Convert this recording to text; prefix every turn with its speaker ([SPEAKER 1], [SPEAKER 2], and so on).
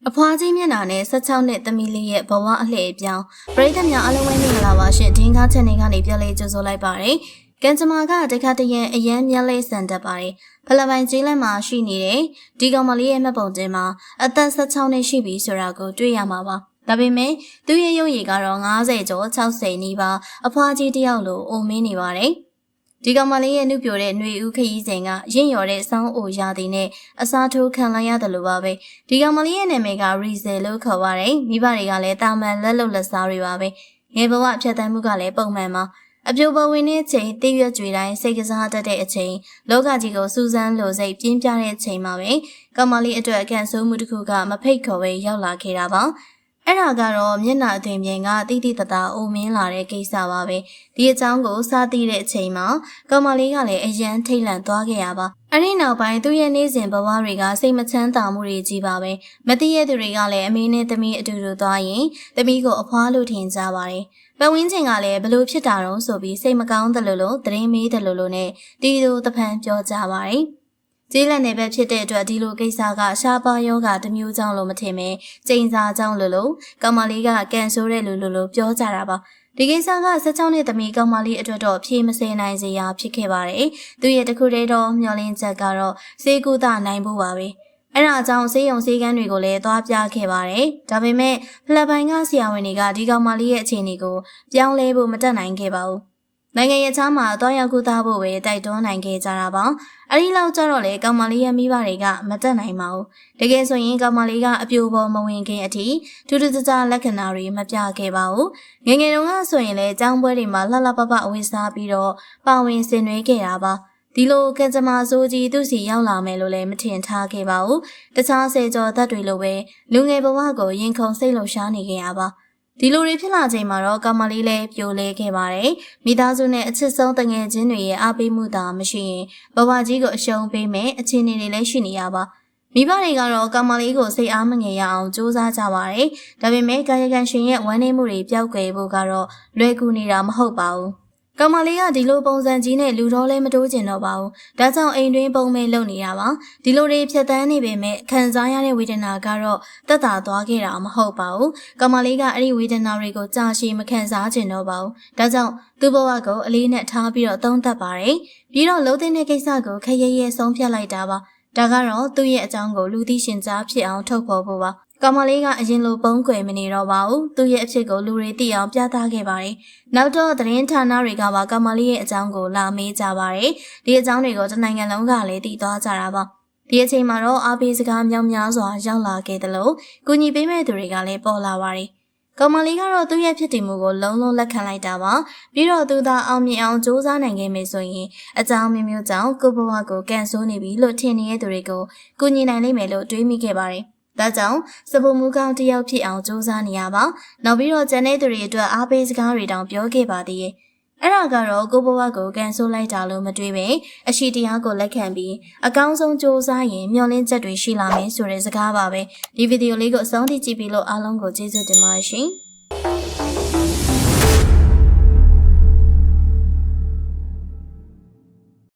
[SPEAKER 1] အဖွားကြီးမျက်နှာနဲ့16နှစ်သမီးလေးရဲ့ဘဝအလှည့်အပြောင်းပရိသတ်များအားလုံးဝိုင်းနေလာပါရှင်ဒင်းကားချက်နေကနေပြောလေးကြိုဆိုလိုက်ပါတယ်။ကံကြမ္မာကတခါတရံအရန်မျက်လေးစံတက်ပါတယ်။ဖလပိုင်ကြီးလက်မှာရှိနေတဲ့ဒီကောင်မလေးရဲ့မှတ်ပုံတင်မှာအသက်16နှစ်ရှိပြီဆိုတာကိုတွေ့ရမှာပါ။ဒါပေမဲ့သူ့ရဲ့ရုပ်ရည်ကတော့90ကျော်60နီးပါးအဖွားကြီးတယောက်လိုအိုမင်းနေပါတယ်။ဒီကောင်မလေးရဲ့နှုတ်ပြတဲ့ຫນွေဦးခရီးစဉ်ကရင့်ရော်တဲ့စောင်းအိုရာသီနဲ့အစားထိုးခံလိုက်ရတယ်လို့ပါပဲဒီကောင်မလေးရဲ့နာမည်ကရီဇယ်လို့ခေါ်ပါတယ်မိဘတွေကလည်းတာမန်လက်လုံလက်စားတွေပါပဲငယ်ဘဝဖြတ်သန်းမှုကလည်းပုံမှန်ပါအပြိုပဝင်တဲ့အချိန်တည့်ရွက်ကြွေတိုင်းစိတ်ကစားတတ်တဲ့အချိန်လောကကြီးကိုစူးစမ်းလို့စိတ်ပြင်းပြတဲ့အချိန်မှာပဲကောင်မလေးအတွက်အကန့်ဆိုးမှုတစ်ခုကမဖိတ်ခေါ်ပဲရောက်လာခဲ့တာပါအဲ့ဒါကတော့မျက်နှာအသွင်ပြင်ကတိတိတသားအိုမင်းလာတဲ့ကိစ္စပါပဲဒီအကြောင်းကိုစသည့်တဲ့အချိန်မှာကောင်မလေးကလည်းအရန်ထိတ်လန့်သွားခဲ့ရပါအဲ့ဒီနောက်ပိုင်းသူ့ရဲ့နေ့စဉ်ဘဝတွေကစိတ်မချမ်းသာမှုတွေကြီးပါပဲမသိရသူတွေကလည်းအမေနဲ့သမီးအတူတူသွားရင်သမီးကိုအဖွားလို့ထင်ကြပါတယ်ပတ်ဝန်းကျင်ကလည်းဘလို့ဖြစ်တာတော့ဆိုပြီးစိတ်မကောင်းတယ်လို့သတင်းမေးတယ်လို့နဲ့တီတူတဖန်ပြောကြပါတယ်ကျေးလက်နယ်ဘက်ဖြစ်တဲ့အတွက်ဒီလိုကိစ္စကရှားပါယောဂတစ်မျိုးကြောင့်လို့မထင်ပဲကျိန်စာကြောင့်လို့ကောင်မလေးကကန်ဆိုးတဲ့လို့ပြောကြတာပါဒီကိစ္စက16နှစ်သမီးကောင်မလေးအတွက်တော့ဖြေမစင်နိုင်စရာဖြစ်ခဲ့ပါတယ်သူရဲ့တခုတည်းတော့မျောလင်းချက်ကတော့စေကူတာနိုင်ဖို့ပါပဲအဲ့ဒါကြောင့်စေယုံစေကန်းတွေကိုလည်းသွားပြခဲ့ပါတယ်ဒါပေမဲ့ဖလက်ပိုင်းကဆရာဝန်တွေကဒီကောင်မလေးရဲ့အခြေအနေကိုပြောင်းလဲဖို့မတတ်နိုင်ခဲ့ပါဘူးနိုင်ငံရဲ့ချားမှာတော့ရောက်ကူသားဖို့ပဲတိုက်တွန်းနိုင်ခဲ့ကြတာပါအဲ့ဒီလောက်ကျတော့လေကောင်မလေးရဲ့မိဘတွေကမတက်နိုင်ပါဘူးတကယ်ဆိုရင်ကောင်မလေးကအပြိုပေါ်မဝင်ခင်အထိထူးထူးခြားခြားလက္ခဏာတွေမပြခဲ့ပါဘူးငယ်ငယ်တုန်းကဆိုရင်လေကျောင်းပွဲတွေမှာလှလှပပအဝေးစားပြီးတော့ပါဝင်ဆင်နွှဲခဲ့တာပါဒီလိုကံကြမ္မာဆိုးကြီးသူ့စီရောက်လာမယ်လို့လည်းမထင်ထားခဲ့ပါဘူးတခြားဆယ်ကျော်သက်တွေလိုပဲလူငယ်ဘဝကိုရင်ခုန်စိတ်လှုပ်ရှားနေခဲ့ရပါဒီလိုတွေဖြစ်လာချိန်မှာတော့ကောင်မလေးလည်းပြိုလဲခဲ့ပါတယ်မိသားစုနဲ့အချစ်ဆုံးတငယ်ချင်းတွေရဲ့အားပေးမှုသာမရှိရင်ဘဝကြီးကိုအရှုံးပေးမယ်အခြေအနေတွေလည်းရှိနေရပါမိဘတွေကတော့ကောင်မလေးကိုစိတ်အားမငယ်ရအောင်စူးစမ်းကြပါတယ်ဒါပေမဲ့ကာယကံရှင်ရဲ့ဝမ်းနည်းမှုတွေပျောက်ကွယ်ဖို့ကတော့လွယ်ကူနေတာမဟုတ်ပါဘူးကောင်မလေးကဒီလိုပုံစံကြီးနဲ့လူတော်လည်းမတိုးကျင်တော့ပါဘူး။ဒါကြောင့်အိမ်တွင်းပုံမဲ့လုပ်နေတာပါ။ဒီလိုတွေဖြတ်တန်းနေပေမဲ့ခံစားရတဲ့ဝေဒနာကတော့တက်တာသွားခဲ့တာမဟုတ်ပါဘူး။ကောင်မလေးကအဲ့ဒီဝေဒနာတွေကိုကြာရှည်မခံစားကျင်တော့ပါဘူး။ဒါကြောင့်သူ့ဘဝကိုအလေးနဲ့ထားပြီးတော့သုံးသပ်ပါတယ်။ပြီးတော့လုံးသိတဲ့ကိစ္စကိုခရဲရဲဆုံးဖြတ်လိုက်တာပါ။ဒါကတော့သူ့ရဲ့အကြောင်းကိုလူသိရှင်ကြားဖြစ်အောင်ထုတ်ဖော်ဖို့ပါ။ကောင်မလေးကအရင်လိုပုံကွယ်မနေတော့ပါဘူးသူ့ရဲ့အဖြစ်ကိုလူတွေသိအောင်ပြသခဲ့ပါတယ်နောက်တော့သတင်းဌာနတွေကပါကောင်မလေးရဲ့အကြောင်းကိုလာမေးကြပါတယ်ဒီအကြောင်းတွေကိုတနိုင်ငံလုံးကလည်းသိသွားကြတာပါဒီအချိန်မှာတော့အားပေးစကားမြောက်များစွာရောက်လာခဲ့တယ်လို့ကုညီပေးမဲ့သူတွေကလည်းပေါ်လာပါတယ်ကောင်မလေးကတော့သူ့ရဲ့ဖြစ်တည်မှုကိုလုံးလုံးလက်ခံလိုက်တာပါပြီးတော့သူသာအောင်မြင်အောင်စူးစမ်းနိုင်ခဲ့မယ်ဆိုရင်အကြောင်းမျိုးကြောင့်ကိုဘဝကိုကန်ဆိုးနေပြီလို့ထင်နေတဲ့သူတွေကိုကုညီနိုင်လိမ့်မယ်လို့တွေးမိခဲ့ပါတယ်ဒါကြောင့်စပူမူကောင်းတယောက်ဖြစ်အောင်စူးစမ်းနေရပါနောက်ပြီးတော့ကျန်တဲ့သူတွေအတွက်အားပေးစကားတွေတောင်ပြောခဲ့ပါသေးရဲ့အဲ့ဒါကတော့ကိုဘဝကိုကန်ဆိုးလိုက်တာလို့မတွေးပဲအရှိတရားကိုလက်ခံပြီးအကောင်းဆုံးစူးစမ်းရင်မျှော်လင့်ချက်တွေရှိလာမယ်ဆိုတဲ့စကားပါပဲဒီဗီဒီယိုလေးကိုအဆုံးထိကြည့်ပြီးလို့အားလုံးကိုကျေးဇူးတင်ပါတယ်ရှင်